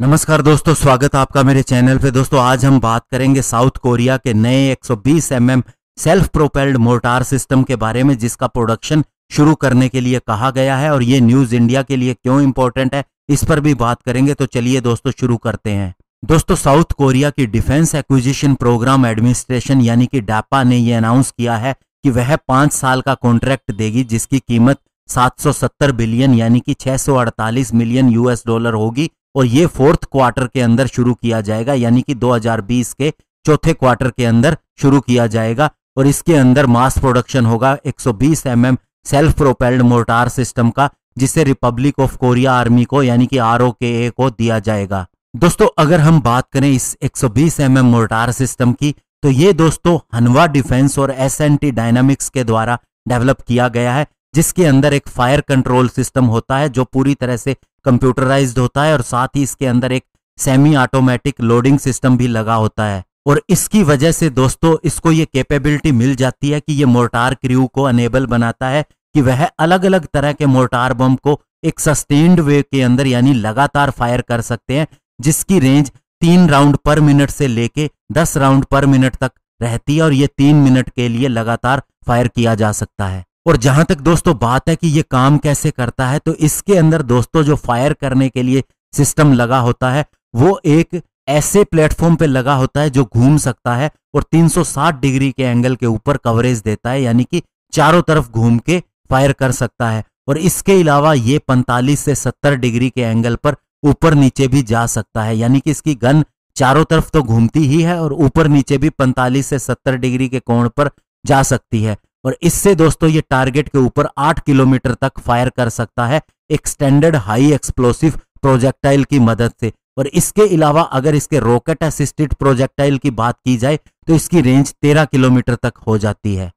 नमस्कार दोस्तों, स्वागत है आपका मेरे चैनल पे। दोस्तों आज हम बात करेंगे साउथ कोरिया के नए 120 mm self propelled mortar system के बारे में, जिसका प्रोडक्शन शुरू करने के लिए कहा गया है और ये न्यूज़ इंडिया के लिए क्यों इंपॉर्टेंट है, इस पर भी बात करेंगे। तो चलिए दोस्तों शुरू करते हैं। दोस्तों साउथ कोरिया की डिफेंस एक्विजिशन प्रोग्राम एडमिनिस्ट्रेशन यानी कि डापा ने ये अनाउंस किया है कि वह 5 साल का कॉन्ट्रैक्ट देगी, जिसकी कीमत 770 बिलियन यानी कि 648 मिलियन US$ होगी और ये 4th क्वार्टर के अंदर शुरू किया जाएगा, यानी कि 2020 के चौथे क्वार्टर के अंदर शुरू किया जाएगा। और इसके अंदर मास प्रोडक्शन होगा 120 mm self propelled mortar system का, जिसे रिपब्लिक ऑफ कोरिया आर्मी को यानी कि ROKA को दिया जाएगा। दोस्तों अगर हम बात करें इस 120 mm मोर्टार सिस्टम की, तो ये दोस्तों हनवा डिफेंस और S&T डायनामिक्स के द्वारा डेवलप किया गया है, जिसके अंदर एक फायर कंट्रोल सिस्टम होता है जो पूरी तरह से कंप्यूटराइज्ड होता है और साथ ही इसके अंदर एक सेमी ऑटोमेटिक लोडिंग सिस्टम भी लगा होता है। और इसकी वजह से दोस्तों इसको ये कैपेबिलिटी मिल जाती है कि ये मोर्टार क्रू को अनेबल बनाता है कि वह अलग अलग तरह के मोर्टार बम को एक सस्टेन्ड वे के अंदर यानी लगातार फायर कर सकते हैं, जिसकी रेंज 3 राउंड पर मिनट से लेके 10 राउंड पर मिनट तक रहती है और ये 3 मिनट के लिए लगातार फायर किया जा सकता है। और जहां तक दोस्तों बात है कि ये काम कैसे करता है, तो इसके अंदर दोस्तों जो फायर करने के लिए सिस्टम लगा होता है वो एक ऐसे प्लेटफॉर्म पे लगा होता है जो घूम सकता है और 360 डिग्री के एंगल के ऊपर कवरेज देता है, यानी कि चारों तरफ घूम के फायर कर सकता है। और इसके अलावा ये 45 से 70 डिग्री के एंगल पर ऊपर नीचे भी जा सकता है, यानी कि इसकी गन चारों तरफ तो घूमती ही है और ऊपर नीचे भी 45 से 70 डिग्री के कोण पर जा सकती है। और इससे दोस्तों ये टारगेट के ऊपर 8 किलोमीटर तक फायर कर सकता है एक्सटेंडेड हाई एक्सप्लोसिव प्रोजेक्टाइल की मदद से। और इसके अलावा अगर इसके रॉकेट असिस्टेड प्रोजेक्टाइल की बात की जाए तो इसकी रेंज 13 किलोमीटर तक हो जाती है।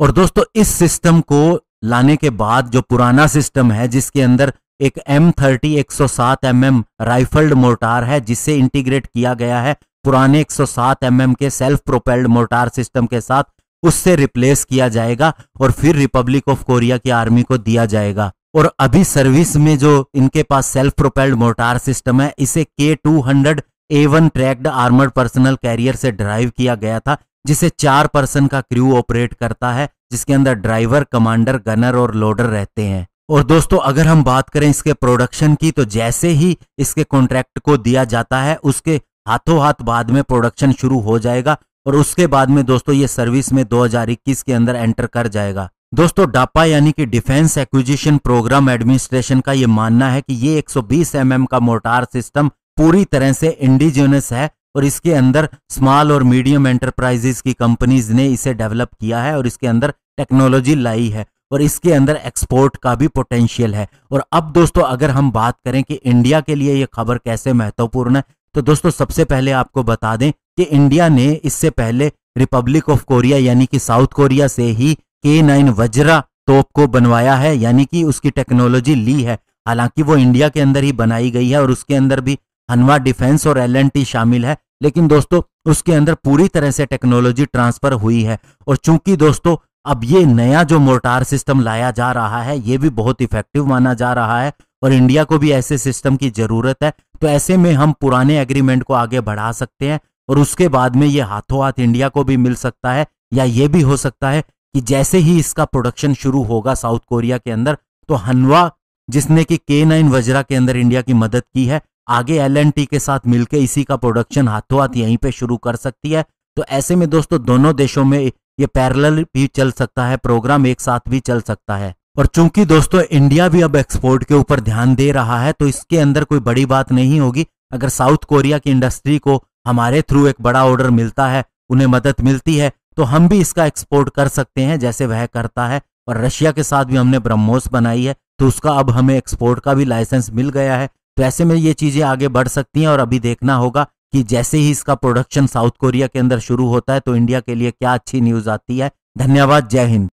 और दोस्तों इस सिस्टम को लाने के बाद जो पुराना सिस्टम है, जिसके अंदर एक M30 107 mm राइफल्ड मोर्टार है, जिससे इंटीग्रेट किया गया है पुराने 107 mm के सेल्फ प्रोपेल्ड मोर्टार सिस्टम के साथ, उससे रिप्लेस किया जाएगा और फिर रिपब्लिक ऑफ कोरिया की आर्मी को दिया जाएगा। और अभी सर्विस में जो इनके पास सेल्फ प्रोपेल्ड मोर्टार सिस्टम है, इसे K200A1 tracked armoured personnel carrier से ड्राइव किया गया था, जिसे 4 पर्सन का क्रू ऑपरेट करता है, जिसके अंदर ड्राइवर, कमांडर, गनर और लोडर रहते हैं। और दोस्तों अगर हम बात करें इसके प्रोडक्शन की, तो जैसे ही इसके कॉन्ट्रैक्ट को दिया जाता है उसके हाथों हाथ बाद में प्रोडक्शन शुरू हो जाएगा और उसके बाद में दोस्तों ये सर्विस में 2021 के अंदर एंटर कर जाएगा। दोस्तों डापा यानी कि डिफेंस एक्विजिशन प्रोग्राम एडमिनिस्ट्रेशन का ये मानना है कि ये 120 mm का मोर्टार सिस्टम पूरी तरह से इंडिजिनस है और इसके अंदर स्मॉल और मीडियम एंटरप्राइजेस की कंपनीज ने इसे डेवलप किया है और इसके अंदर टेक्नोलॉजी लाई है और इसके अंदर एक्सपोर्ट का भी पोटेंशियल है। और अब दोस्तों अगर हम बात करें कि इंडिया के लिए ये खबर कैसे महत्वपूर्ण है, तो दोस्तों सबसे पहले आपको बता दें कि इंडिया ने इससे पहले रिपब्लिक ऑफ कोरिया यानी कि साउथ कोरिया से ही K9 वज्रा तोप को बनवाया है, यानी कि उसकी टेक्नोलॉजी ली है। हालांकि वो इंडिया के अंदर ही बनाई गई है और उसके अंदर भी हनवा डिफेंस और L&T शामिल है, लेकिन दोस्तों उसके अंदर पूरी तरह से टेक्नोलॉजी ट्रांसफर हुई है। और चूंकि दोस्तों अब ये नया जो मोर्टार सिस्टम लाया जा रहा है ये भी बहुत इफेक्टिव माना जा रहा है और इंडिया को भी ऐसे सिस्टम की जरूरत है, तो ऐसे में हम पुराने एग्रीमेंट को आगे बढ़ा सकते हैं और उसके बाद में ये हाथों हाथ इंडिया को भी मिल सकता है। या ये भी हो सकता है कि जैसे ही इसका प्रोडक्शन शुरू होगा साउथ कोरिया के अंदर, तो हनवा जिसने कि K9 वज्रा के अंदर इंडिया की मदद की है, आगे L&T के साथ मिलकर इसी का प्रोडक्शन हाथों हाथ यहीं पे शुरू कर सकती है। तो ऐसे में दोस्तों दोनों देशों में ये पैरेलल भी चल सकता है, प्रोग्राम एक साथ भी चल सकता है। और चूंकि दोस्तों इंडिया भी अब एक्सपोर्ट के ऊपर ध्यान दे रहा है, तो इसके अंदर कोई बड़ी बात नहीं होगी अगर साउथ कोरिया की इंडस्ट्री को हमारे थ्रू एक बड़ा ऑर्डर मिलता है, उन्हें मदद मिलती है, तो हम भी इसका एक्सपोर्ट कर सकते हैं जैसे वह करता है। और रशिया के साथ भी हमने ब्रह्मोस बनाई है, तो उसका अब हमें एक्सपोर्ट का भी लाइसेंस मिल गया है। तो ऐसे में ये चीजें आगे बढ़ सकती हैं और अभी देखना होगा कि जैसे ही इसका प्रोडक्शन साउथ कोरिया के अंदर शुरू होता है तो इंडिया के लिए क्या अच्छी न्यूज आती है। धन्यवाद, जय हिंद।